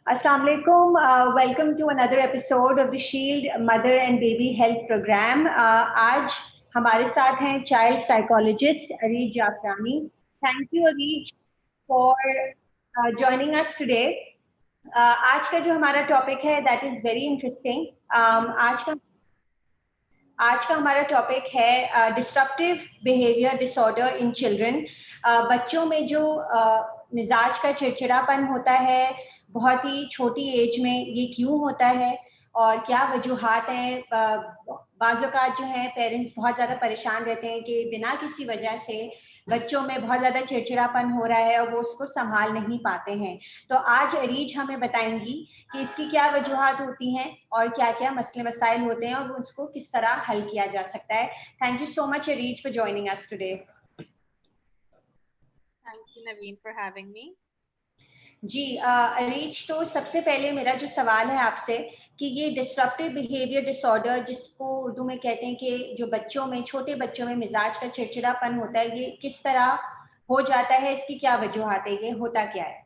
Assalamu alaikum. Welcome to another episode of the Shield Mother and Baby Health Program. आज हमारे साथ हैं child psychologist Areej Jafrani. Thank you Areej for joining us today. आज का जो हमारा टॉपिक है that is very interesting. आज का हमारा टॉपिक है disruptive behaviour disorder in children. बच्चों में जो मिजाज का चिड़चिड़ापन होता है बहुत ही छोटी एज में, ये क्यों होता है और क्या वजूहात हैं. बाज़ औक़ात जो है पेरेंट्स बहुत ज़्यादा परेशान रहते हैं कि बिना किसी वजह से बच्चों में बहुत ज़्यादा चिड़चिड़ापन हो रहा है और वो उसको संभाल नहीं पाते हैं. तो आज अरीज हमें बताएंगी कि इसकी क्या वजूहात होती हैं और क्या क्या मसले मसाइल होते हैं और उसको किस तरह हल किया जा सकता है. Thank you so much Areej for joining us today. Thank you Naveen for having me. जी अरीज, तो सबसे पहले मेरा जो सवाल है आपसे कि ये डिस्ट्रप्टिव बिहेवियर डिसऑर्डर, जिसको उर्दू में कहते हैं कि जो बच्चों में, छोटे बच्चों में मिजाज का चिड़चिड़ापन होता है, ये किस तरह हो जाता है, इसकी क्या वजूहात है, ये होता क्या है?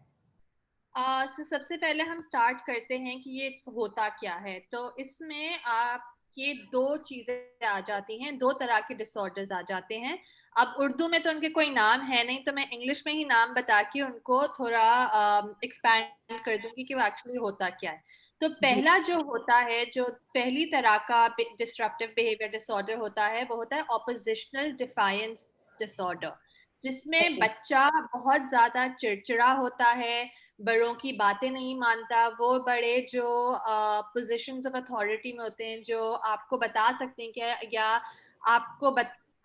सबसे पहले हम स्टार्ट करते हैं कि ये होता क्या है. तो इसमें आप ये दो चीजें आ जाती हैं, दो तरह के डिसऑर्डर्स आ जाते हैं. अब उर्दू में तो उनके कोई नाम है नहीं, तो मैं इंग्लिश में ही नाम बता के उनको थोड़ा एक्सपैंड कर दूंगी कि वो एक्चुअली होता क्या है. तो पहला जो होता है, जो पहली तरह का डिस्ट्रप्टिव बिहेवियर डिसऑर्डर होता है, वो होता है ऑपोजिशनल डिफायंस डिसऑर्डर, जिसमें बच्चा बहुत ज्यादा चिड़चिड़ा होता है, बड़ों की बातें नहीं मानता. वो बड़े जो पोजीशंस ऑफ अथॉरिटी में होते हैं, जो आपको बता सकते हैं क्या, या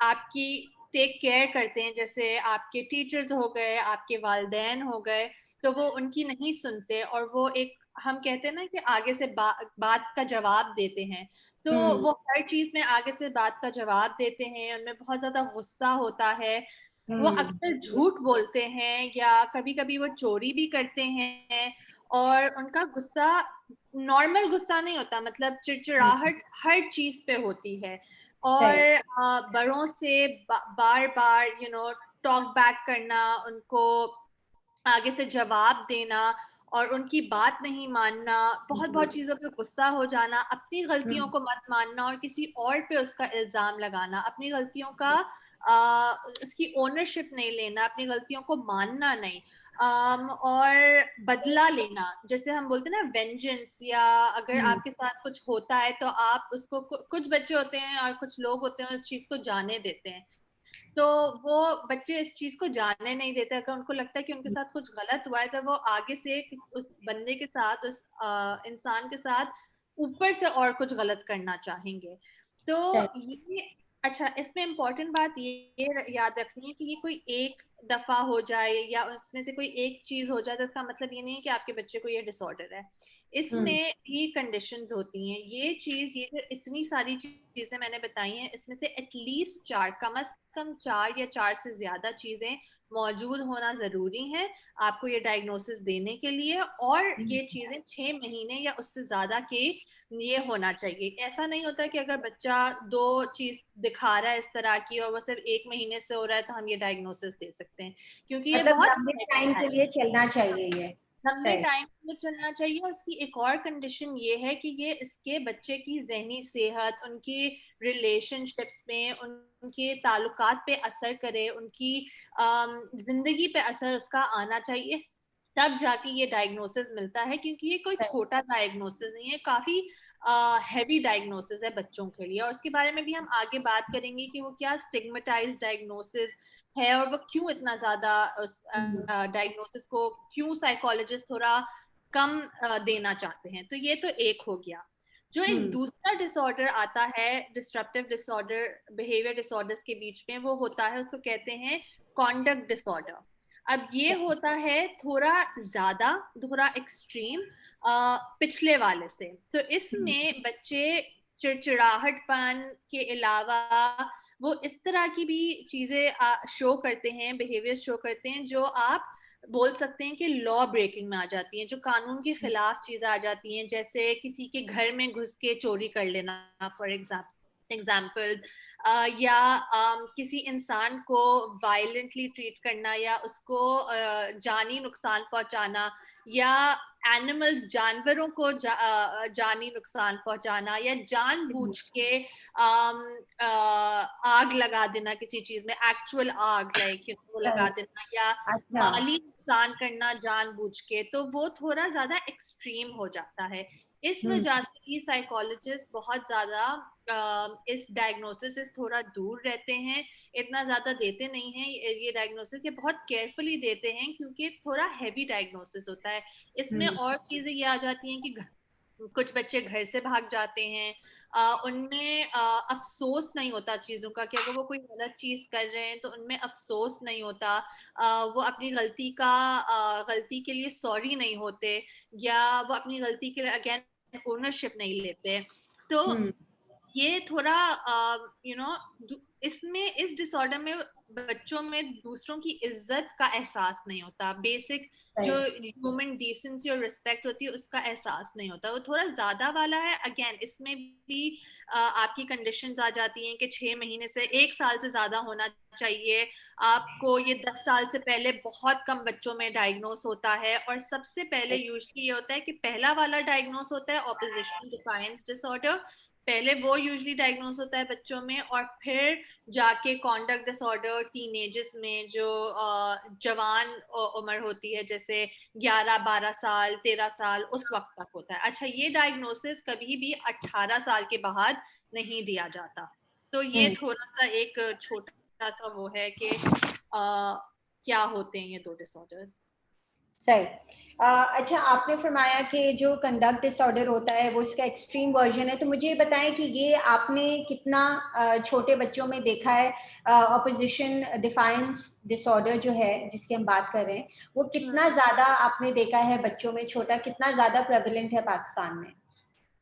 आपकी टेक केयर करते हैं, जैसे आपके टीचर्स हो गए, आपके वालिदैन हो गए, तो वो उनकी नहीं सुनते और वो एक, हम कहते हैं ना कि आगे से बात का जवाब देते हैं. तो वो हर चीज में आगे से बात का जवाब देते हैं, उनमें बहुत ज्यादा गुस्सा होता है, वो अक्सर झूठ बोलते हैं या कभी कभी वो चोरी भी करते हैं. और उनका गुस्सा नॉर्मल गुस्सा नहीं होता, मतलब चिड़चिड़ाहट हर चीज पे होती है. और बड़ों से बार बार टॉक बैक करना, उनको आगे से जवाब देना और उनकी बात नहीं मानना, बहुत बहुत चीजों पे गुस्सा हो जाना, अपनी गलतियों को मत मानना और किसी और पे उसका इल्जाम लगाना, अपनी गलतियों का उसकी ओनरशिप नहीं लेना, अपनी गलतियों को मानना नहीं. और बदला लेना, जैसे हम बोलते हैं ना वेंजेंस, या अगर आपके साथ कुछ होता है तो आप उसको, कुछ बच्चे होते हैं और कुछ लोग होते हैं उस चीज को जाने देते हैं. तो वो बच्चे इस चीज को जानने नहीं देते. अगर उनको लगता है कि उनके साथ कुछ गलत हुआ है, तो वो आगे से उस बंदे के साथ, उस इंसान के साथ ऊपर से और कुछ गलत करना चाहेंगे. तो ये, अच्छा, इसमें इम्पोर्टेंट बात ये याद रखनी है कि ये कोई एक दफा हो जाए या उसमें से कोई एक चीज हो जाए तो इसका मतलब ये नहीं है कि आपके बच्चे को ये डिसऑर्डर है. इसमें भी कंडीशंस होती हैं. ये जो इतनी सारी चीजें मैंने बताई हैं, इसमें से एटलीस्ट 4, कम से कम 4 या 4 से ज्यादा चीजें मौजूद होना जरूरी है आपको ये डायग्नोसिस देने के लिए. और ये चीजें 6 महीने या उससे ज्यादा के ये होना चाहिए. ऐसा नहीं होता कि अगर बच्चा 2 चीज दिखा रहा है इस तरह की और वो सिर्फ 1 महीने से हो रहा है तो हम ये डायग्नोसिस दे सकते हैं, क्योंकि ये मतलब बहुत लंबे टाइम के लिए चलना चाहिए ये. लंबे टाइम के लिए चलना चाहिए. और उसकी एक और कंडीशन ये है कि ये इसके बच्चे की ज़हनी सेहत, उनकी रिलेशनशिप्स में, उनके ताल्लुकात पे असर करे, उनकी जिंदगी पे असर उसका आना चाहिए, तब जाके ये डायग्नोसिस मिलता है. क्योंकि ये कोई छोटा डायग्नोसिस नहीं है, काफी हैवी डायग्नोसिस है बच्चों के लिए. और उसके बारे में भी हम आगे बात करेंगे कि वो क्या स्टिग्मेटाइज्ड डायग्नोसिस है और वो क्यों इतना ज्यादा उस डायग्नोसिस को क्यों साइकोलॉजिस्ट थोड़ा कम देना चाहते हैं. तो ये तो एक हो गया. जो एक दूसरा डिसऑर्डर आता है डिस्ट्रप्टिव डिसऑर्डर बिहेवियर डिसऑर्डर्स के बीच में, वो होता है, उसको कहते हैं कॉन्डक्ट डिसऑर्डर. अब ये होता है थोड़ा ज्यादा, थोड़ा एक्सट्रीम पिछले वाले से. तो इसमें बच्चे चिड़चिड़ाहटपन के अलावा वो इस तरह की भी चीजें शो करते हैं, बिहेवियर शो करते हैं, जो आप बोल सकते हैं कि लॉ ब्रेकिंग में आ जाती हैं, जो कानून के खिलाफ चीजें आ जाती हैं. जैसे किसी के घर में घुस के चोरी कर लेना फॉर एग्जाम्पल. एग्जाम्पल, या किसी इंसान को वायलेंटली ट्रीट करना या उसको जानी नुकसान पहुंचाना, या एनिमल्स जानवरों को जानी नुकसान पहुंचाना, या जानबूझ के आग लगा देना किसी चीज में, एक्चुअल आग लाइक वो लगा देना, या अच्छा। माली नुकसान करना जानबूझ के, तो वो थोड़ा ज्यादा एक्सट्रीम हो जाता है। इस वजह से ही साइकोलॉजिस्ट बहुत ज्यादा इस डायग्नोसिस से थोड़ा दूर रहते हैं, इतना ज्यादा देते नहीं हैं ये डायग्नोसिस, ये बहुत केयरफुली देते हैं क्योंकि थोड़ा हैवी डायग्नोसिस होता है। इसमें और चीजें ये आ जाती हैं कि कुछ बच्चे घर से भाग जाते हैं, उनमें अफसोस नहीं होता चीजों का, कि अगर वो कोई गलत चीज कर रहे हैं तो उनमें अफसोस नहीं होता, वो अपनी गलती के लिए सॉरी नहीं होते, या वो अपनी गलती के लिए अगेन ओनरशिप नहीं लेते। तो ये थोड़ा इसमें इस डिसऑर्डर में बच्चों में दूसरों की इज्जत का एहसास नहीं होता, बेसिक जो ह्यूमन डिसेंसी और रिस्पेक्ट होती है उसका एहसास नहीं होता, वो थोड़ा ज्यादा वाला है। अगेन इसमें भी आपकी कंडीशंस आ जाती हैं कि 6 महीने से 1 साल से ज्यादा होना चाहिए आपको, ये 10 साल से पहले बहुत कम बच्चों में डायग्नोस होता है। और सबसे पहले यूजुअली ये होता है कि पहला वाला डायग्नोस होता है ऑपोजिशन डिफायंस डिसऑर्डर, पहले वो यूजुअली डायग्नोस होता है बच्चों में, और फिर जाके कॉन्डक्ट डिसऑर्डर टीनेजर्स में जो जवान उम्र होती है, जैसे 11 12 साल 13 साल उस वक्त तक होता है। अच्छा, ये डायग्नोसिस कभी भी 18 साल के बाद नहीं दिया जाता। तो ये थोड़ा सा एक छोटा सा वो है कि क्या होते हैं ये दो डिसऑर्डर्स। सही। अच्छा, आपने फरमाया कि जो कंडक्ट डिसऑर्डर होता है वो इसका एक्सट्रीम वर्जन है, तो मुझे बताएं कि ये आपने कितना छोटे बच्चों में देखा है? ऑपोजिशन डिफायंस डिसऑर्डर जो है जिसकी हम बात कर रहे हैं, वो कितना ज्यादा आपने देखा है बच्चों में? छोटा कितना ज्यादा प्रेवलेंट है पाकिस्तान में?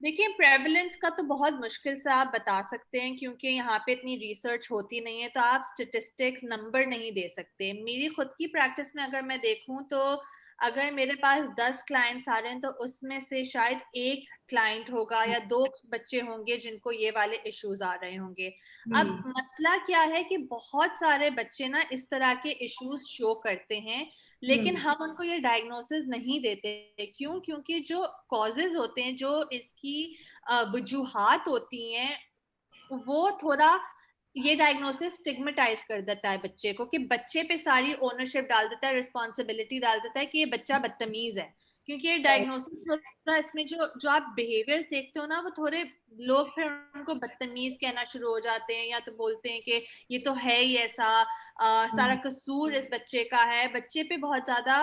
देखिए, प्रेवलेंस का तो बहुत मुश्किल से आप बता सकते हैं क्योंकि यहाँ पे इतनी रिसर्च होती नहीं है, तो आप स्टेटिस्टिक्स नंबर नहीं दे सकते। मेरी खुद की प्रैक्टिस में अगर मैं देखूं तो अगर मेरे पास 10 क्लाइंट्स आ रहे हैं तो उसमें से शायद एक क्लाइंट होगा या 2 बच्चे होंगे जिनको ये वाले इश्यूज आ रहे होंगे। अब मसला क्या है कि बहुत सारे बच्चे ना इस तरह के इश्यूज शो करते हैं, लेकिन हम उनको ये डायग्नोसिस नहीं देते। क्यों? क्योंकि जो कॉजेज होते हैं, जो इसकी वजूहात होती हैं, वो थोड़ा ये डायग्नोसिस स्टिग्मेटाइज कर देता है बच्चे को, कि बच्चे पे सारी ओनरशिप डाल देता है, रिस्पॉन्सिबिलिटी डाल देता है कि ये बच्चा बदतमीज है। क्योंकि ये डायग्नोसिस थोड़ा इसमें जो जो आप बिहेवियर्स देखते हो ना, वो थोड़े लोग फिर उनको बदतमीज कहना शुरू हो जाते हैं, या तो बोलते हैं कि ये तो है ही ऐसा, सारा कसूर इस बच्चे का है, बच्चे पे बहुत ज्यादा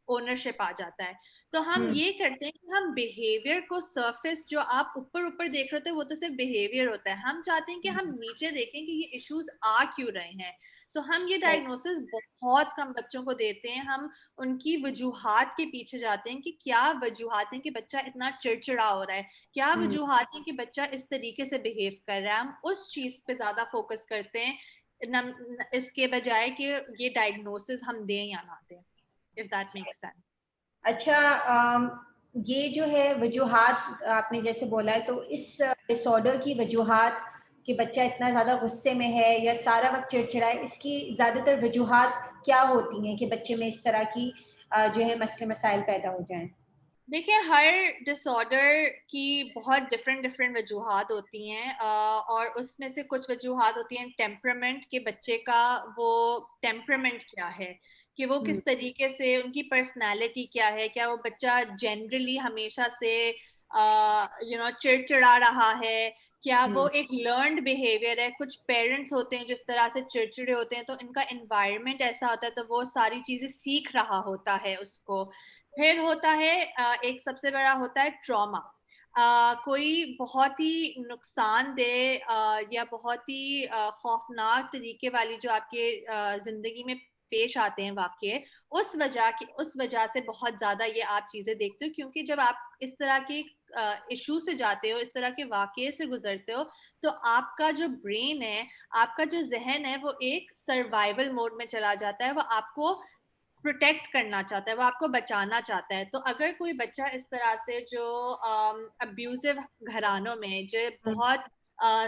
ओनरशिप आ जाता है। तो हम ये करते हैं कि हम बिहेवियर को, सरफेस जो आप ऊपर ऊपर देख रहे थे वो तो सिर्फ बिहेवियर होता है, हम चाहते हैं कि हम नीचे देखें कि ये इश्यूज आ क्यों रहे हैं। तो हम ये डायग्नोसिस बहुत कम बच्चों को देते हैं, हम उनकी वजूहात के पीछे जाते हैं कि क्या वजूहात हैं कि बच्चा इतना चिड़चिड़ा हो रहा है, क्या वजूहात हैं कि बच्चा इस तरीके से बिहेव कर रहा है। हम उस चीज पे ज्यादा फोकस करते हैं इसके बजाय कि ये डायग्नोसिस हम दें या ना दें, इफ दैट मेक्स सेंस। अच्छा, ये जो है वजूहात आपने जैसे बोला है, तो इस डिसऑर्डर की वजूहात कि बच्चा इतना ज्यादा गुस्से में है या सारा वक्त चिड़चिड़ा है, इसकी ज्यादातर वजूहात क्या होती हैं कि बच्चे में इस तरह की जो है मसले मसाइल पैदा हो जाएं? देखिए, हर डिसऑर्डर की बहुत डिफरेंट डिफरेंट वजूहात होती हैं, और उसमें से कुछ वजूहात होती हैं टेम्परामेंट के, बच्चे का वो टेम्परामेंट क्या है, कि वो किस तरीके से, उनकी पर्सनालिटी क्या है, क्या वो बच्चा जनरली हमेशा से चिड़चिड़ा रहा है, क्या वो एक लर्नड बिहेवियर है। कुछ पेरेंट्स होते हैं जिस तरह से चिड़चिड़े होते हैं, तो इनका एनवायरनमेंट ऐसा होता है, तो वो सारी चीजें सीख रहा होता है उसको। फिर होता है एक सबसे बड़ा होता है ट्रॉमा। कोई बहुत ही नुकसानदेह या बहुत ही खौफनाक तरीके वाली जो आपके जिंदगी में पेश आते हैं वाकये, उस वजह से बहुत ज्यादा ये आप चीजें देखते हो, क्योंकि जब आप इस तरह के इशू से जाते हो, इस तरह के वाकये से गुजरते हो, तो आपका जो ब्रेन है, आपका जो जहन है, वो एक सर्वाइवल मोड में चला जाता है, वो आपको प्रोटेक्ट करना चाहता है, वो आपको बचाना चाहता है। तो अगर कोई बच्चा इस तरह से जो अब्यूजिव घरानों में, जो बहुत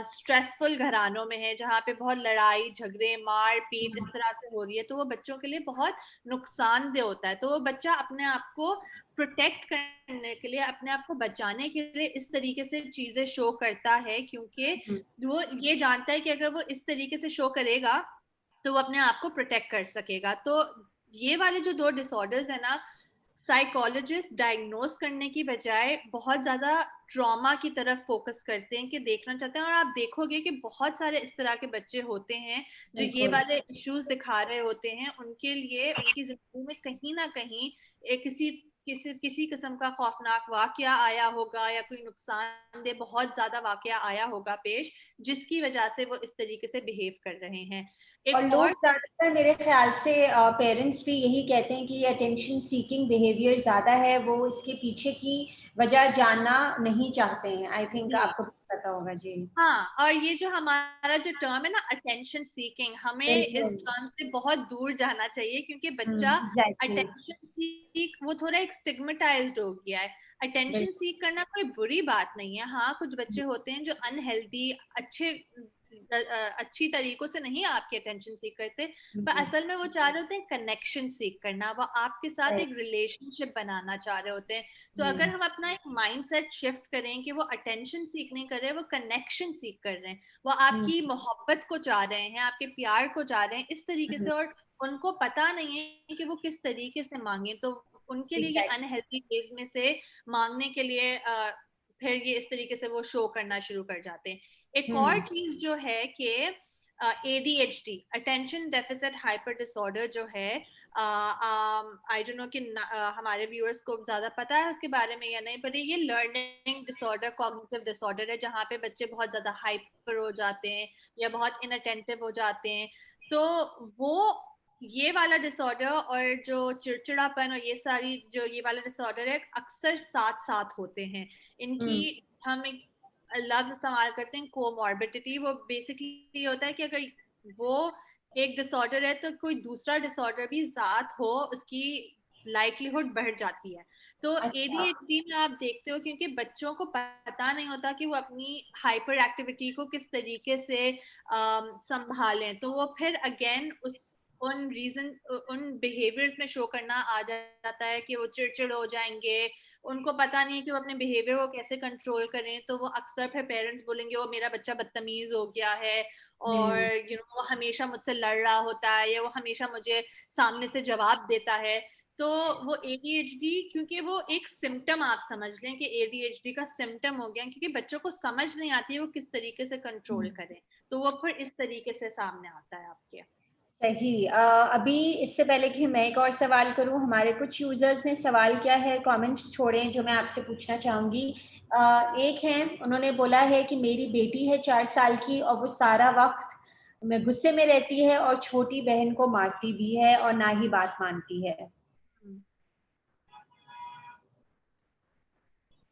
स्ट्रेसफुल घरानों में है, जहाँ पे बहुत लड़ाई झगड़े मार पीट इस तरह से हो रही है, तो वो बच्चों के लिए बहुत नुकसानदेह होता है। तो वो बच्चा अपने आप को प्रोटेक्ट करने के लिए, अपने आप को बचाने के लिए इस तरीके से चीजें शो करता है, क्योंकि वो ये जानता है कि अगर वो इस तरीके से शो करेगा तो वो अपने आप को प्रोटेक्ट कर सकेगा। तो ये वाले जो 2 डिसऑर्डर्स है ना, साइकोलॉजिस्ट डायग्नोस करने की बजाय बहुत ज्यादा ट्रॉमा की तरफ फोकस करते हैं, कि देखना चाहते हैं। और आप देखोगे कि बहुत सारे इस तरह के बच्चे होते हैं जो ये बिल्कुल। वाले इश्यूज दिखा रहे होते हैं, उनके लिए उनकी जिंदगी में कहीं ना कहीं किसी किसी किसी किस्म का खौफनाक वाकया आया होगा, या कोई नुकसानदेह बहुत ज्यादा वाकया आया होगा पेश, जिसकी वजह से वो इस तरीके से बिहेव कर रहे हैं। और एक लोग और ज्यादातर मेरे ख्याल से पेरेंट्स भी यही कहते हैं कि ये अटेंशन सीकिंग बिहेवियर ज्यादा है, वो इसके पीछे की वजह जानना नहीं चाहते हैं। आई थिंक जी, आपको पता होगा जी। हाँ, और ये जो हमारा जो टर्म है ना अटेंशन सीकिंग, हमें इस बिल्कुल। टर्म से बहुत दूर जाना चाहिए, क्योंकि बच्चा एग्जैक्टली। अटेंशन सीक वो थोड़ा एक स्टिग्मेटाइज्ड हो गया है। अटेंशन बिल्कुल। सीक करना कोई बुरी बात नहीं है। हाँ, कुछ बच्चे होते हैं जो अनहेल्दी अच्छी तरीकों से नहीं आपकी अटेंशन सीक करते, पर असल में वो चाह रहे होते हैं कनेक्शन सीक करना, वो आपके साथ एक रिलेशनशिप बनाना चाह रहे होते हैं। तो अगर हम अपना एक माइंडसेट शिफ्ट करें कि वो अटेंशन सीक नहीं कर रहे, वो कनेक्शन सीक कर रहे हैं, वो आपकी मोहब्बत को चाह रहे हैं, आपके प्यार को चाह रहे हैं इस तरीके से, और उनको पता नहीं है कि वो किस तरीके से मांगे, तो उनके लिए ये एग्जैक्टली। अनहेल्दी वेज में से मांगने के लिए फिर ये इस तरीके से वो शो करना शुरू कर जाते हैं। एक और चीज जो है कि ADHD, attention deficit hyper disorder जो है, आई डोंट नो कि हमारे व्यूअर्स को ज्यादा पता है उसके बारे में या नहीं, पर ये लर्निंग डिसऑर्डर, कॉग्निटिव डिसऑर्डर है, जहाँ पे बच्चे बहुत ज्यादा हाइपर हो जाते हैं या बहुत इनअटेंटिव हो जाते हैं। तो वो ये वाला डिसऑर्डर और जो चिड़चिड़ापन और ये सारी जो ये वाला डिसऑर्डर है, अक्सर साथ साथ होते हैं। इनकी हम एक लफ्ज इस्तेमाल करते हैं कोमॉर्बिडिटी। वो बेसिकली होता है कि अगर वो एक डिसऑर्डर है तो कोई दूसरा डिसऑर्डर भी साथ हो, उसकी लाइक्लीहुड बढ़ जाती है। तो अच्छा। ADHD में आप देखते हो, क्योंकि बच्चों को पता नहीं होता कि वो अपनी हाइपर एक्टिविटी को किस तरीके से संभालें, तो वो फिर अगेन उन बिहेवियर्स में शो करना आ जाता है कि वो चिड़चिड़ हो जाएंगे, उनको पता नहीं है कि वो अपने बिहेवियर को कैसे कंट्रोल करें, तो वो अक्सर फिर पेरेंट्स बोलेंगे वो मेरा बच्चा बदतमीज हो गया है, और वो हमेशा मुझसे लड़ रहा होता है, या वो हमेशा मुझे सामने से जवाब देता है। तो वो ADHD, क्योंकि वो एक सिम्टम आप समझ लें कि ADHD का सिम्टम हो गया, क्योंकि बच्चों को समझ नहीं आती है वो किस तरीके से कंट्रोल करें, तो वो फिर इस तरीके से सामने आता है आपके। सही। अभी इससे पहले कि मैं एक और सवाल करूं, हमारे कुछ यूजर्स ने सवाल किया है, कमेंट्स छोड़े जो मैं आपसे पूछना चाहूंगी। एक है, उन्होंने बोला है कि मेरी बेटी है 4 साल की और वो सारा वक्त में गुस्से में रहती है और छोटी बहन को मारती भी है और ना ही बात मानती है।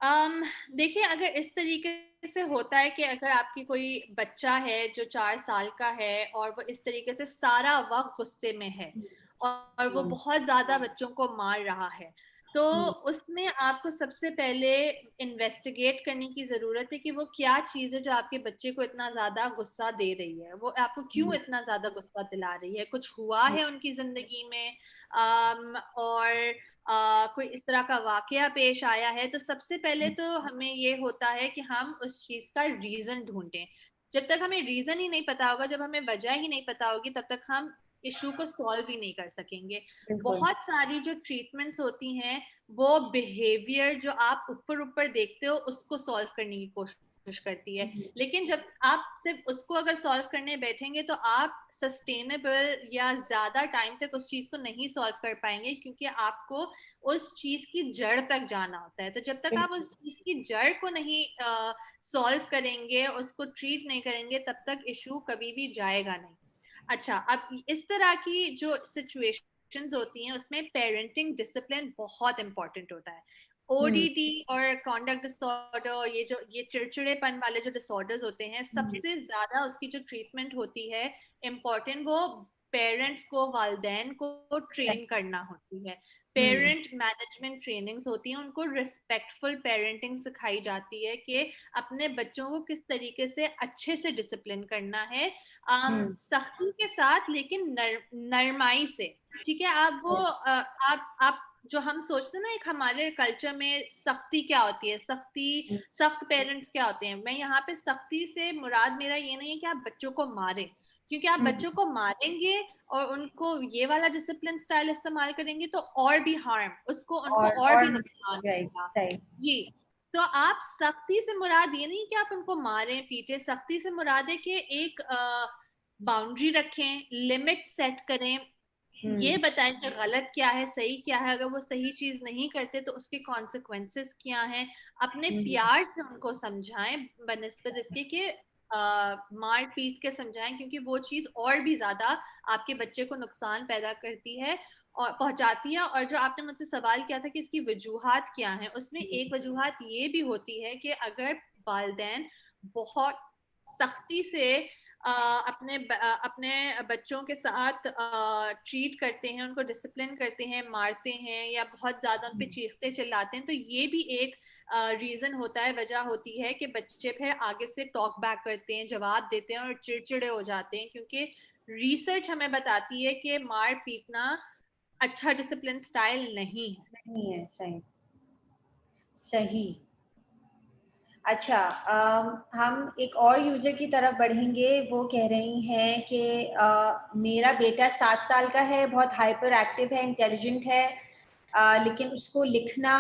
देखिए, अगर इस तरीके से होता है कि अगर आपकी कोई बच्चा है जो 4 साल का है और वो इस तरीके से सारा वक्त गुस्से में है, और वो बहुत ज्यादा बच्चों को मार रहा है, तो उसमें आपको सबसे पहले इन्वेस्टिगेट करने की जरूरत है कि वो क्या चीज है जो आपके बच्चे को इतना ज्यादा गुस्सा दे रही है, वो आपको क्यों इतना ज्यादा गुस्सा दिला रही है, कुछ हुआ है उनकी जिंदगी में, और कोई इस तरह का वाकया पेश आया है। तो सबसे पहले तो हमें ये होता है कि हम उस चीज का रीजन ढूंढें। जब तक हमें रीजन ही नहीं पता होगा, जब हमें वजह ही नहीं पता होगी, तब तक हम इशू को सॉल्व ही नहीं कर सकेंगे। बिल्कुल। बहुत सारी जो ट्रीटमेंट्स होती हैं, वो बिहेवियर जो आप ऊपर ऊपर देखते हो उसको सॉल्व करने की कोशिश करती है, लेकिन जब आप सिर्फ उसको अगर सॉल्व करने बैठेंगे तो आप सस्टेनेबल या ज्यादा टाइम तक उस चीज को नहीं सॉल्व कर पाएंगे, क्योंकि आपको उस चीज की जड़ तक जाना होता है। तो जब तक आप उस चीज की जड़ को नहीं सॉल्व करेंगे, उसको ट्रीट नहीं करेंगे, तब तक इशू कभी भी जाएगा नहीं। अच्छा, अब इस तरह की जो सिचुएशंस होती हैं उसमें पेरेंटिंग डिसिप्लिन बहुत इंपॉर्टेंट होता है। ODD और कॉन्डक्ट डिसऑर्डर, ये चिड़चिड़ेपन वाले जो डिसऑर्डर्स होते हैं, सबसे ज्यादा उसकी जो ट्रीटमेंट होती है इम्पोर्टेंट, वो पेरेंट्स को, वालिदैन को ट्रेन करना होती है। पेरेंट मैनेजमेंट ट्रेनिंग्स होती हैं, उनको रिस्पेक्टफुल पेरेंटिंग सिखाई जाती है कि अपने बच्चों को किस तरीके से अच्छे से डिसिप्लिन करना है, सख्ती के साथ लेकिन नरमाई से। ठीक है, आप वो आप जो हम सोचते हैं ना, एक हमारे कल्चर में सख्ती क्या होती है, सख्त पेरेंट्स क्या होते हैं। मैं यहाँ पे सख्ती से मुराद मेरा ये नहीं है कि आप बच्चों को मारें, क्योंकि आप बच्चों को मारेंगे और उनको ये वाला डिसिप्लिन स्टाइल इस्तेमाल करेंगे तो और भी हार्म, उनको और भी नुकसान होगा। जी, तो आप सख्ती से मुराद ये नहीं कि आप उनको मारें पीटे, सख्ती से मुराद है कि एक बाउंड्री रखें, लिमिट सेट करें, ये बताएं कि गलत क्या है, सही क्या है, अगर वो सही चीज नहीं करते तो उसके कॉन्सिक्वेंसेस क्या हैं। अपने प्यार से उनको समझाएं बनिस्बत इसके कि मार पीट के समझाएं, क्योंकि वो चीज और भी ज्यादा आपके बच्चे को नुकसान पैदा करती है और पहुंचाती है। और जो आपने मुझसे सवाल किया था कि इसकी वजूहात क्या हैं, उसमें एक वजूहात ये भी होती है कि अगर वालिदैन बहुत सख्ती से अपने बच्चों के साथ ट्रीट करते हैं, उनको डिसिप्लिन करते हैं, मारते हैं या बहुत ज्यादा उन पे चीखते चिल्लाते हैं, तो ये भी एक रीजन होता है, वजह होती है कि बच्चे फिर आगे से टॉक बैक करते हैं, जवाब देते हैं और चिड़चिड़े हो जाते हैं। क्योंकि रिसर्च हमें बताती है कि मार पीटना अच्छा डिसिप्लिन स्टाइल नहीं है। सही सही। अच्छा, हम एक और यूजर की तरफ बढ़ेंगे। वो कह रही हैं कि मेरा बेटा 7 साल का है, बहुत हाइपर एक्टिव है, इंटेलिजेंट है, लेकिन उसको लिखना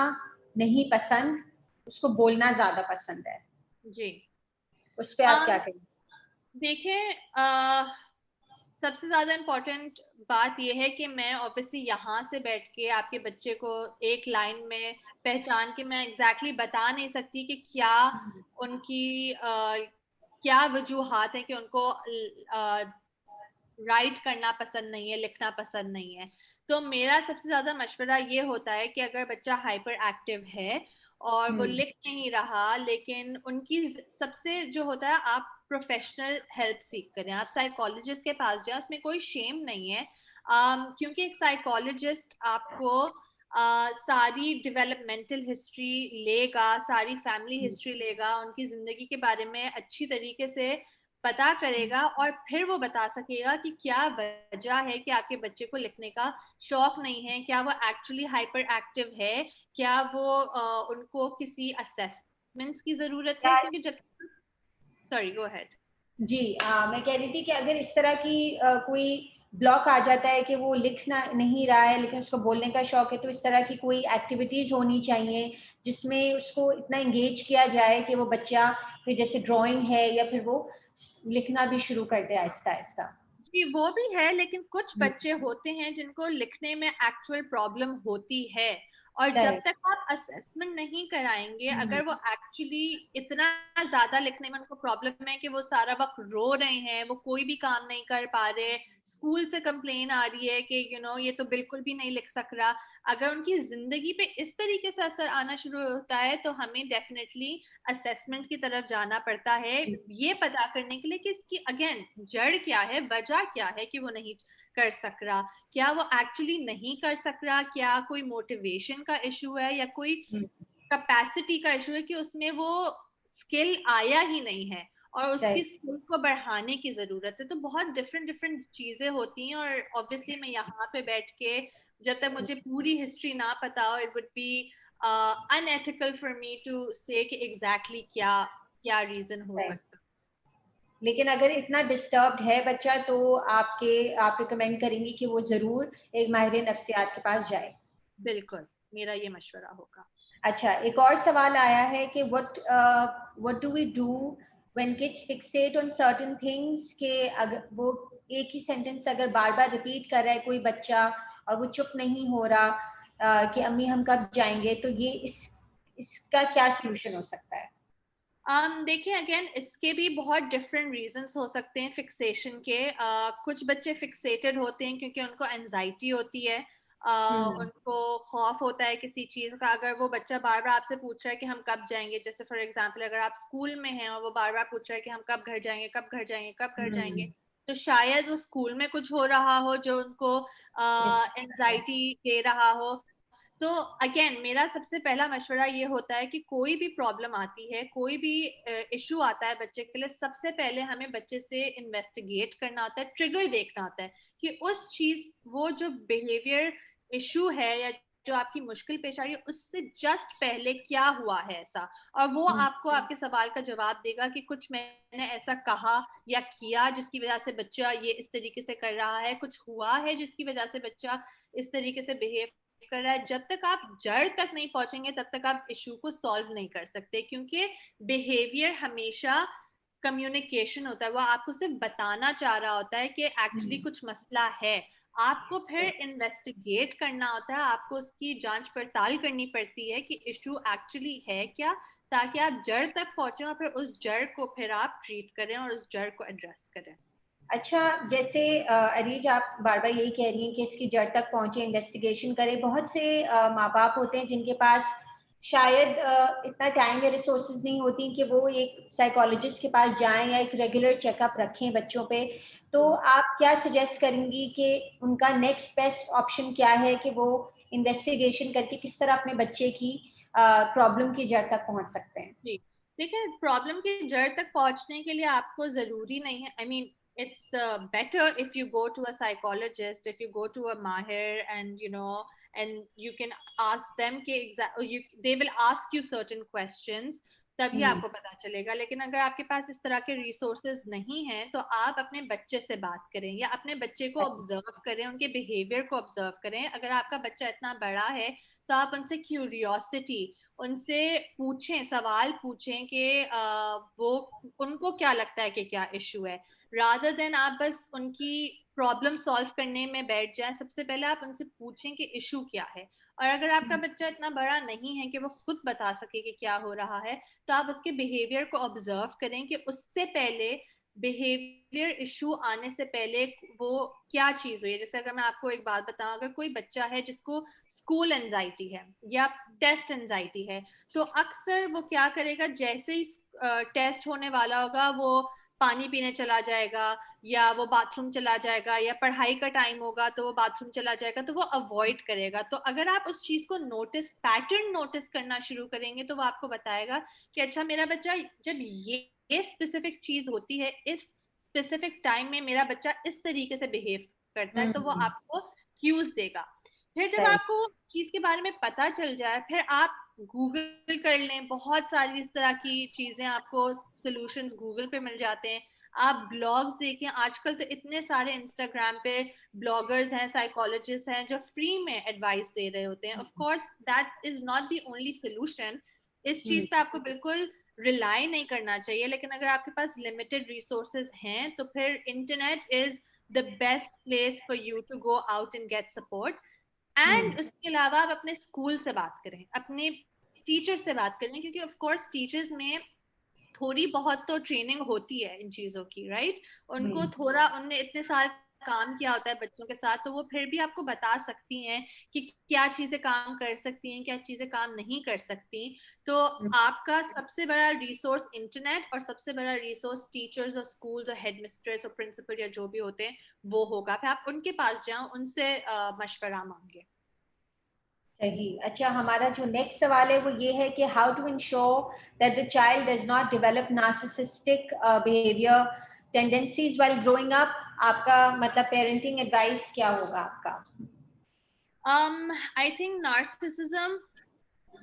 नहीं पसंद, उसको बोलना ज्यादा पसंद है। जी, उस पे आप क्या कहेंगे? देखें, सबसे ज्यादा इम्पोर्टेंट बात यह है कि मैं ऑब्वियसली यहाँ से बैठ के आपके बच्चे को एक लाइन में पहचान के मैं एग्जैक्टली बता नहीं सकती कि क्या उनकी क्या वजूहात है कि उनको राइट करना पसंद नहीं है, लिखना पसंद नहीं है। तो मेरा सबसे ज्यादा मशवरा ये होता है कि अगर बच्चा हाइपर एक्टिव है और वो लिख नहीं रहा, लेकिन उनकी सबसे जो होता है, आप प्रोफेशनल हेल्प सीख करें, आप साइकोलॉजिस्ट के पास जाए, उसमें कोई शेम नहीं है। क्योंकि एक साइकोलॉजिस्ट आपको सारी डेवलपमेंटल हिस्ट्री लेगा, सारी फैमिली हिस्ट्री लेगा, उनकी जिंदगी के बारे में अच्छी तरीके से पता करेगा और फिर वो बता सकेगा कि क्या वजह है कि आपके बच्चे को लिखने का शौक नहीं है, क्या वो एक्चुअली हाइपर एक्टिव है, क्या वो उनको किसी असेसमेंट्स की जरूरत है। क्योंकि जब सॉरी, गो अहेड। जी, मैं कह रही थी कि अगर इस तरह की कोई ब्लॉक आ जाता है कि वो लिखना नहीं रहा है लेकिन उसको बोलने का शौक है, तो इस तरह की कोई एक्टिविटीज होनी चाहिए जिसमें उसको इतना एंगेज किया जाए कि वो बच्चा फिर जैसे ड्राइंग है या फिर वो लिखना भी शुरू कर दे आहिस्ता आहिस्ता। जी, वो भी है, लेकिन कुछ बच्चे होते हैं जिनको लिखने में एक्चुअल प्रॉब्लम होती है, और जब तक आप असेसमेंट नहीं कराएंगे, अगर वो एक्चुअली इतना ज्यादा लिखने में उनको प्रॉब्लम है कि वो सारा वक्त रो रहे हैं, वो कोई भी काम नहीं कर पा रहे, स्कूल से कंप्लेन आ रही है कि ये तो बिल्कुल भी नहीं लिख सक रहा, अगर उनकी जिंदगी पे इस तरीके से असर आना शुरू होता है, तो हमें डेफिनेटली असेसमेंट की तरफ जाना पड़ता है, ये पता करने के लिए कि इसकी अगेन जड़ क्या है, वजह क्या है कि वो नहीं कर सक रहा। क्या वो एक्चुअली नहीं कर सक रहा, क्या कोई मोटिवेशन का इशू है या कोई कैपेसिटी का इशू है कि उसमें वो स्किल आया ही नहीं है और उसकी स्किल को बढ़ाने की जरूरत है। तो बहुत डिफरेंट डिफरेंट चीजें होती हैं, और ऑब्वियसली मैं यहाँ पे बैठ के जब तक मुझे पूरी हिस्ट्री ना पता हो, it would be unethical for me to say कि एग्जैक्टली क्या क्या रीजन हो सकता है। लेकिन अगर इतना डिस्टर्ब्ड है बच्चा तो आप रिकमेंड करेंगी कि वो जरूर एक माहिर नफ्सियात के पास जाए? बिल्कुल, मेरा ये मशवरा होगा। अच्छा, एक और सवाल आया है कि what do we do when kids fixate on certain things, कि अगर वो एक ही सेंटेंस अगर बार बार रिपीट कर रहा है कोई बच्चा और वो चुप नहीं हो रहा कि अम्मी हम कब जाएंगे, तो ये इसका क्या सलूशन हो सकता है? देखिए, अगेन इसके भी बहुत डिफरेंट रीजंस हो सकते हैं फिक्सेशन के। कुछ बच्चे फिक्सेटेड होते हैं क्योंकि उनको एंजाइटी होती है, उनको खौफ होता है किसी चीज का। अगर वो बच्चा बार बार आपसे पूछ रहा है कि हम कब जाएंगे, जैसे फॉर एग्जांपल अगर आप स्कूल में हैं और वो बार बार पूछ रहा है कि हम कब घर जाएंगे, कब घर जाएंगे, कब घर जाएंगे, तो शायद वो स्कूल में कुछ हो रहा हो जो उनको एंजाइटी दे रहा हो। तो अगेन मेरा सबसे पहला मशवरा ये होता है कि कोई भी प्रॉब्लम आती है, कोई भी इशू आता है बच्चे के लिए, सबसे पहले हमें बच्चे से इन्वेस्टिगेट करना होता है, ट्रिगर देखना होता है कि उस चीज, वो जो बिहेवियर इशू है या जो आपकी मुश्किल पेश आ रही है, उससे जस्ट पहले क्या हुआ है ऐसा, और वो आपको आपके सवाल का जवाब देगा कि कुछ मैंने ऐसा कहा या किया जिसकी वजह से बच्चा ये इस तरीके से कर रहा है, कुछ हुआ है जिसकी वजह से बच्चा इस तरीके से बिहेव कर रहा है। जब तक आप जड़ तक नहीं पहुंचेंगे तब तक आप इशू को सॉल्व नहीं कर सकते, क्योंकि बिहेवियर हमेशा कम्युनिकेशन होता है, वो आपको सिर्फ बताना चाह रहा होता है कि एक्चुअली कुछ मसला है। आपको फिर इन्वेस्टिगेट करना होता है, आपको उसकी जांच पड़ताल करनी पड़ती है कि इशू एक्चुअली है क्या, ताकि आप जड़ तक पहुंचे और फिर उस जड़ को फिर आप ट्रीट करें और उस जड़ को एड्रेस करें। अच्छा, जैसे अरीज आप बार बार यही कह रही हैं कि इसकी जड़ तक पहुंचे, इन्वेस्टिगेशन करें। बहुत से माँ बाप होते हैं जिनके पास शायद इतना टाइम या रिसोर्सेज नहीं होती कि वो एक साइकोलॉजिस्ट के पास जाएं या एक रेगुलर चेकअप रखें बच्चों पे। तो आप क्या सजेस्ट करेंगी कि उनका नेक्स्ट बेस्ट ऑप्शन क्या है कि वो इन्वेस्टिगेशन करके किस तरह अपने बच्चे की प्रॉब्लम की जड़ तक पहुंच सकते हैं? जी, देखिए, प्रॉब्लम की जड़ तक पहुंचने के लिए आपको जरूरी नहीं है, I mean it's better if you go to a psychologist, if you go to a mahir, and and you can ask them कि they will ask you certain questions, तभी आपको पता चलेगा। लेकिन अगर आपके पास इस तरह के रिसोर्सेज नहीं हैं तो आप अपने बच्चे से बात करें या अपने बच्चे को ऑब्जर्व करें, उनके बिहेवियर को ऑब्जर्व करें। अगर आपका बच्चा इतना बड़ा है तो आप उनसे क्यूरियोसिटी, उनसे पूछें, सवाल पूछें कि वो, उनको क्या लगता है कि क्या इशू है, रादर देन आप बस उनकी प्रॉब्लम सॉल्व करने में बैठ जाएं। सबसे पहले आप उनसे पूछें कि इशू क्या है, और अगर आपका बच्चा इतना बड़ा नहीं है कि वो खुद बता सके कि क्या हो रहा है, तो आप उसके बिहेवियर को ऑब्जर्व करें कि उससे पहले, बिहेवियर इशू आने से पहले वो क्या चीज हुई है। जैसे अगर मैं आपको एक बात बताऊं, अगर कोई बच्चा है जिसको स्कूल एंजाइटी है या टेस्ट एंजाइटी है, तो अक्सर वो क्या करेगा, जैसे ही टेस्ट होने वाला होगा वो पानी पीने चला जाएगा, या वो बाथरूम चला जाएगा, या पढ़ाई का टाइम होगा तो वो बाथरूम चला जाएगा, तो वो अवॉइड करेगा। तो अगर आप उस चीज को पैटर्न नोटिस करना शुरू करेंगे तो वो आपको बताएगा कि अच्छा, मेरा बच्चा जब ये स्पेसिफिक चीज होती है, इस स्पेसिफिक टाइम में मेरा बच्चा इस तरीके से बिहेव करता है, तो वो आपको क्यूज देगा। फिर जब सही। आपको चीज के बारे में पता चल जाए, फिर आप गूगल कर लें, बहुत सारी इस तरह की चीजें, आपको सॉल्यूशंस गूगल पे मिल जाते हैं। आप ब्लॉग्स देखें, आजकल तो इतने सारे इंस्टाग्राम पे ब्लॉगर्स हैं, साइकोलॉजिस्ट हैं जो फ्री में एडवाइस दे रहे होते हैं। Of course that is not the only solution, इस चीज पे आपको बिल्कुल रिलाई नहीं करना चाहिए। लेकिन अगर आपके पास लिमिटेड रिसोर्सेज हैं तो फिर internet is the best place for you to go out and get support. And उसके अलावा आप अपने स्कूल से बात करें, अपने टीचर से बात करें, क्योंकि ऑफ कोर्स टीचर्स में थोड़ी बहुत तो ट्रेनिंग होती है इन चीजों की, राइट? उनको थोड़ा, उनने इतने साल काम किया होता है बच्चों के साथ, तो वो फिर भी आपको बता सकती हैं कि क्या चीजें काम कर सकती हैं, क्या चीजें काम नहीं कर सकती। तो आपका सबसे बड़ा रिसोर्स इंटरनेट, और सबसे बड़ा रिसोर्स टीचर्स और स्कूल्स और हेडमिस्ट्रेस और प्रिंसिपल या जो भी होते हैं वो होगा। फिर आप उनके पास जाओ, उनसे मशवरा मांगे। सही। अच्छा, हमारा जो नेक्स्ट सवाल है वो ये है कि how to ensure that the child does not develop narcissistic behaviour tendencies while growing up. आपका मतलब पेरेंटिंग एडवाइस क्या होगा आपका? आई थिंक नार्सिसिज्म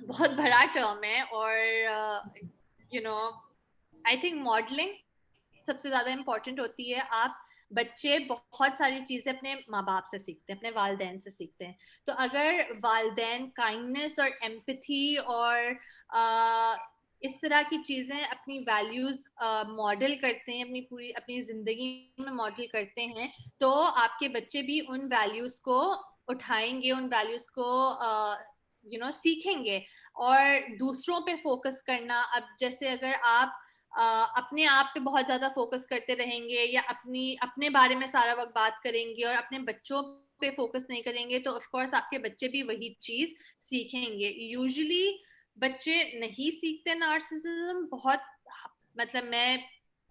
बहुत बड़ा टर्म है, और you know I think modelling सबसे ज्यादा इम्पोर्टेंट होती है। आप, बच्चे बहुत सारी चीजें अपने माँ बाप से सीखते हैं, अपने वालदेन से सीखते हैं। तो अगर वालदेन काइंडनेस और एम्पैथी और इस तरह की चीजें, अपनी वैल्यूज मॉडल करते हैं, अपनी पूरी अपनी जिंदगी में मॉडल करते हैं, तो आपके बच्चे भी उन वैल्यूज को उठाएंगे, उन वैल्यूज को सीखेंगे। और दूसरों पे फोकस करना, अब जैसे अगर आप अपने आप पे बहुत ज्यादा फोकस करते रहेंगे या अपने बारे में सारा वक्त बात करेंगे और अपने बच्चों पे फोकस नहीं करेंगे, तो ऑफ कोर्स आपके बच्चे भी वही चीज सीखेंगे। यूजुअली बच्चे नहीं सीखते नार्सिसिज्म बहुत, मतलब मैं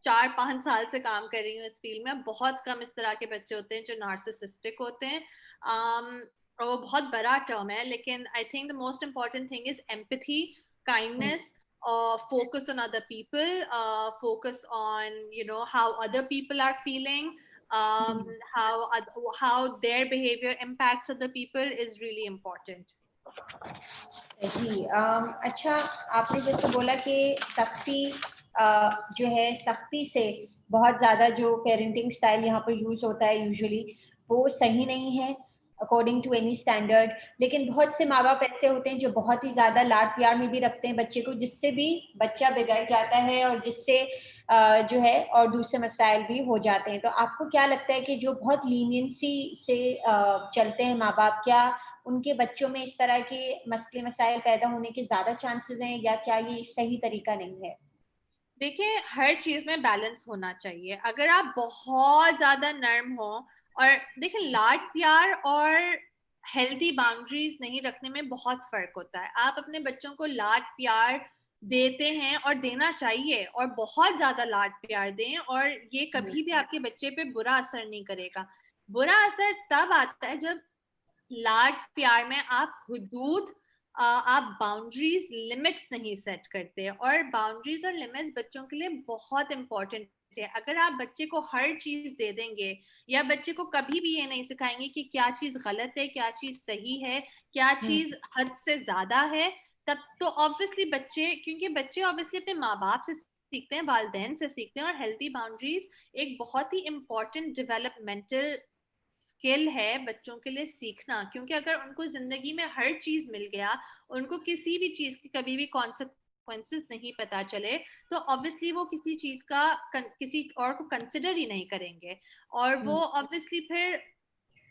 4-5 साल से काम कर रही हूँ इस फील्ड में, बहुत कम इस तरह के बच्चे होते हैं जो नार्सिसिस्टिक होते हैं। और वो बहुत बड़ा टर्म है, लेकिन I think the most important thing is empathy, kindness, focus on other people, focus on how other people are feeling, um, how their behavior impacts other people is really important. सही। अच्छा, आपने जैसे बोला कि सख्ती जो है, सख्ती से बहुत ज़्यादा जो पेरेंटिंग स्टाइल यहाँ पर यूज होता है यूजुअली, वो सही नहीं है अकॉर्डिंग टू एनी स्टैंडर्ड। लेकिन बहुत से माँ बाप ऐसे होते हैं जो बहुत ही ज़्यादा लाड प्यार में भी रखते हैं बच्चे को, जिससे भी बच्चा बिगड़ जाता है और जिससे जो है और दूसरे मसाइल भी हो जाते हैं। तो आपको क्या लगता है कि जो बहुत लीनियंसी से चलते हैं माँ बाप, क्या उनके बच्चों में इस तरह के मसले मसाइल पैदा होने के ज्यादा चांसेस हैं, या क्या ये सही तरीका नहीं है? देखिए, हर चीज में बैलेंस होना चाहिए। अगर आप बहुत ज्यादा नर्म हो, और देखिए लाड प्यार और हेल्दी बाउंड्रीज नहीं रखने में बहुत फर्क होता है। आप अपने बच्चों को लाड प्यार देते हैं और देना चाहिए, और बहुत ज्यादा लाड प्यार दें, और ये कभी भी आपके बच्चे पे बुरा असर नहीं करेगा। बुरा असर तब आता है जब लाड प्यार में आप हुदूद, आप बाउंड्रीज, लिमिट्स नहीं सेट करते। और बाउंड्रीज और लिमिट्स बच्चों के लिए बहुत इंपॉर्टेंट है। अगर आप बच्चे को हर चीज दे देंगे, या बच्चे को कभी भी ये नहीं सिखाएंगे कि क्या चीज गलत है, क्या चीज सही है, क्या चीज हद से ज्यादा है, तब तो ऑब्वियसली बच्चे, क्योंकि बच्चे ऑब्वियसली अपने माँ बाप से सीखते हैं, वालिदैन से सीखते हैं। और हेल्थी बाउंड्रीज एक बहुत ही इंपॉर्टेंट डेवलपमेंटल स्किल है बच्चों के लिए सीखना। क्योंकि अगर उनको जिंदगी में हर चीज मिल गया, उनको किसी भी चीज की कभी भी कॉन्सिक्वेंसेस नहीं पता चले, तो ऑब्वियसली वो किसी चीज का किसी और को कंसिडर ही नहीं करेंगे। और वो ऑब्वियसली फिर,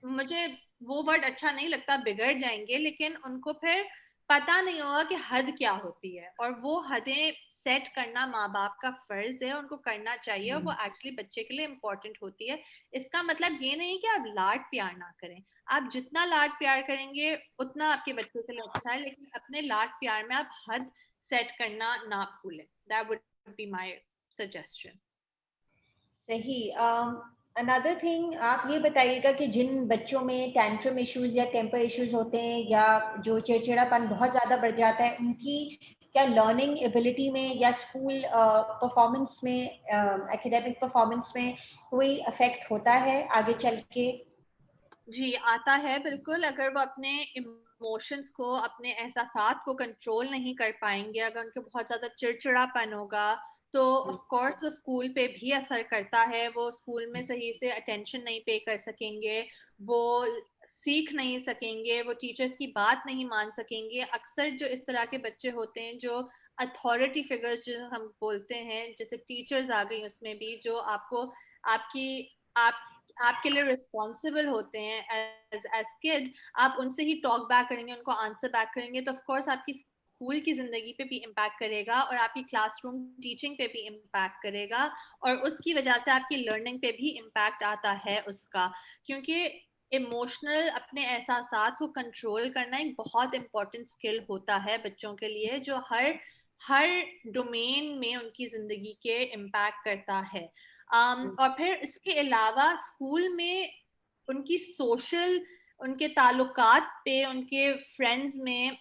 मुझे वो वर्ड अच्छा नहीं लगता, बिगड़ जाएंगे, लेकिन उनको फिर पता नहीं होगा कि हद क्या होती है। और वो हदें सेट करना माँ बाप का फर्ज है, उनको करना चाहिए, और वो एक्चुअली बच्चे के लिए इम्पोर्टेंट होती है। इसका मतलब ये नहीं कि आप लाड प्यार ना करें। आप जितना लाड प्यार करेंगे उतना आपके बच्चे के लिए अच्छा है, लेकिन अपने लाड प्यार में आप हद सेट करना ना भूलें। That would be my suggestion. सही। अनदर थिंग, आप ये बताइएगा कि जिन बच्चों में टैंट्रम इश्यूज या टेम्पर इश्यूज होते हैं, या जो चिड़चिड़ापन बहुत ज्यादा बढ़ जाता है, उनकी क्या लर्निंग एबिलिटी में या स्कूल परफॉर्मेंस में, एकेडमिक परफॉर्मेंस में कोई अफेक्ट होता है आगे चल के? जी, आता है बिल्कुल। अगर वो अपने इमोशंस को, अपने एहसासात को कंट्रोल नहीं कर पाएंगे, अगर उनके बहुत ज्यादा चिड़चिड़ापन होगा, तो ऑफ कोर्स वो स्कूल पे भी असर करता है। वो स्कूल में सही से अटेंशन नहीं पे कर सकेंगे, वो सीख नहीं सकेंगे, वो टीचर्स की बात नहीं मान सकेंगे। अक्सर जो इस तरह के बच्चे होते हैं, जो अथॉरिटी फिगर्स जो हम बोलते हैं, जैसे टीचर्स आ गई उसमें भी, जो आपको आपकी आप आपके लिए रिस्पॉन्सिबल होते हैं एज एज किड्स, आप उनसे ही टॉक बैक करेंगे, उनको आंसर बैक करेंगे, तो ऑफ कोर्स आपकी स्कूल की जिंदगी पे भी इम्पैक्ट करेगा, और आपकी क्लासरूम टीचिंग पे भी इम्पैक्ट करेगा, और उसकी वजह से आपकी लर्निंग पे भी इम्पैक्ट आता है उसका। क्योंकि इमोशनल, अपने एहसासात को कंट्रोल करना एक बहुत इंपॉर्टेंट स्किल होता है बच्चों के लिए, जो हर हर डोमेन में उनकी जिंदगी के इम्पैक्ट करता है। और फिर इसके अलावा स्कूल में उनकी सोशल, उनके ताल्लुकात पे, उनके फ्रेंड्स में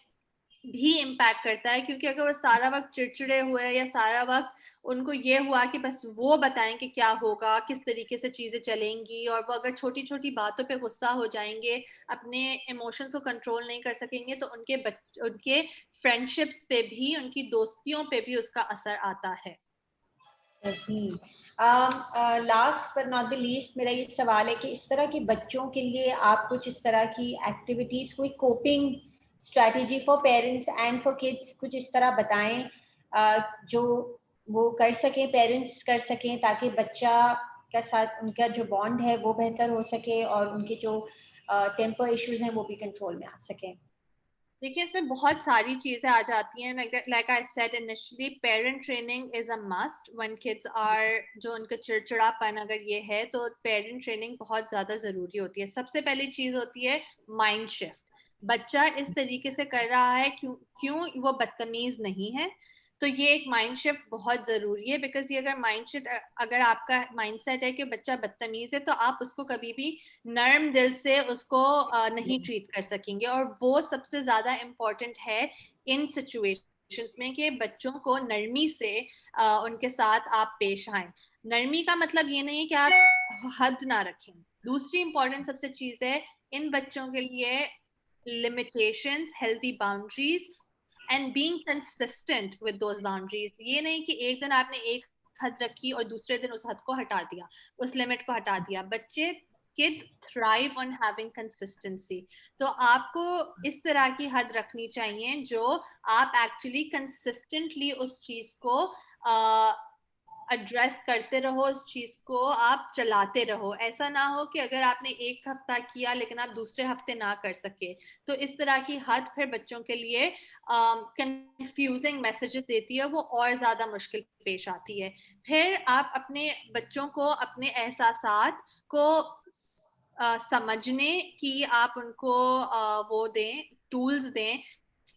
भी इम्पैक्ट करता है। क्योंकि अगर वो सारा वक्त चिड़चिड़े हुए, या सारा वक्त उनको ये हुआ कि बस वो बताएं कि क्या होगा, किस तरीके से चीजें चलेंगी, और वो अगर छोटी छोटी बातों पे गुस्सा हो जाएंगे, अपने इमोशंस को कंट्रोल नहीं कर सकेंगे, तो उनके फ्रेंडशिप्स पे भी, उनकी दोस्तियों पे भी उसका असर आता है। Last but not the least, मेरा ये सवाल है कि इस तरह के बच्चों के लिए आप कुछ इस तरह की एक्टिविटीज, कोई coping strategy for parents and for kids, कुछ इस तरह बताएं जो वो कर सकें, पेरेंट्स कर सकें, ताकि बच्चा के साथ उनका जो बॉन्ड है वो बेहतर हो सके, और उनके जो टेम्पर इश्यूज हैं वो भी कंट्रोल में आ सकें। देखिए, इसमें बहुत सारी चीजें आ जाती हैं। Like I said initially, parent training is a must when kids are, जो उनका चिड़चिड़ापन अगर ये है, तो पेरेंट ट्रेनिंग बहुत ज्यादा जरूरी होती है। सबसे पहली चीज होती है माइंड शिफ्ट। बच्चा इस तरीके से कर रहा है, क्यों क्यों वो बदतमीज नहीं है, तो ये एक माइंड शिफ्ट बहुत जरूरी है, बिकॉज ये अगर माइंड शिफ्ट, अगर आपका माइंडसेट है कि बच्चा बदतमीज है, तो आप उसको कभी भी नर्म दिल से उसको नहीं ट्रीट कर सकेंगे। और वो सबसे ज्यादा इम्पोर्टेंट है इन सिचुएशंस में कि बच्चों को नरमी से उनके साथ आप पेश आए। नरमी का मतलब ये नहीं है कि आप हद ना रखें। दूसरी इंपॉर्टेंट सबसे चीज है इन बच्चों के लिए limitations, healthy boundaries and being consistent with those boundaries. ये नहीं कि एक दिन आपने एक हद रखी और दूसरे दिन उस हद को हटा दिया, उस लिमिट को हटा दिया। बच्चे, kids thrive on having consistency. तो आपको इस तरह की हद रखनी चाहिए जो आप एक्चुअली कंसिस्टेंटली उस चीज को एड्रेस करते रहो, उस चीज को आप चलाते रहो। ऐसा ना हो कि अगर आपने एक हफ्ता किया लेकिन आप दूसरे हफ्ते ना कर सके, तो इस तरह की हद फिर बच्चों के लिए कंफ्यूजिंग मैसेजेस देती है, वो और ज्यादा मुश्किल पेश आती है। फिर आप अपने बच्चों को अपने एहसासात को समझने की आप उनको वो दें, टूल्स दें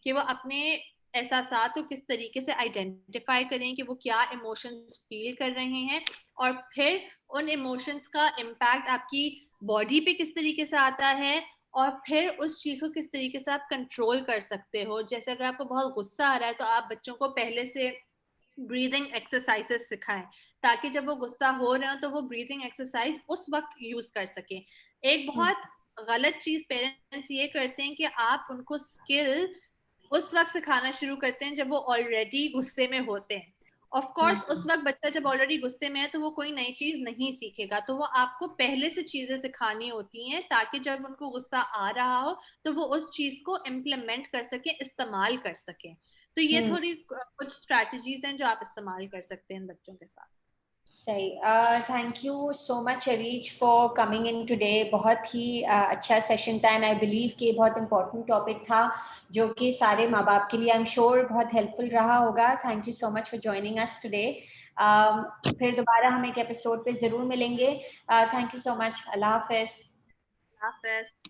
कि वो अपने एहसासात को किस तरीके से आइडेंटिफाई करें कि वो क्या इमोशंस फील कर रहे हैं, और फिर उन इमोशंस का इम्पैक्ट आपकी बॉडी पे किस तरीके से आता है, और फिर उस चीज को किस तरीके से आप कंट्रोल कर सकते हो। जैसे अगर आपको बहुत गुस्सा आ रहा है तो आप बच्चों को पहले से ब्रीदिंग एक्सरसाइजेस सिखाएं, ताकि जब वो गुस्सा हो रहे हो तो वो ब्रीदिंग एक्सरसाइज उस वक्त यूज कर सके। एक बहुत गलत चीज पेरेंट्स ये करते हैं कि आप उनको स्किल उस वक्त सिखाना शुरू करते हैं जब वो ऑलरेडी गुस्से में होते हैं। ऑफ कोर्स उस वक्त बच्चा जब ऑलरेडी गुस्से में है तो वो कोई नई चीज नहीं सीखेगा, तो वो आपको पहले से चीजें सिखानी होती हैं ताकि जब उनको गुस्सा आ रहा हो तो वो उस चीज को इम्प्लीमेंट कर सके, इस्तेमाल कर सके। तो ये थोड़ी कुछ स्ट्रैटेजीज हैं जो आप इस्तेमाल कर सकते हैं बच्चों के साथ। सही। Thank you so much Areej for coming in today. बहुत ही अच्छा सेशन था एंड आई बिलीव कि बहुत इंपॉर्टेंट टॉपिक था जो कि सारे माँ बाप के लिए आई एम श्योर बहुत हेल्पफुल रहा होगा। Thank you so much for joining us today. फिर दोबारा हम एक एपिसोड पे जरूर मिलेंगे। Thank you so much. Allah Hafiz. Hafiz.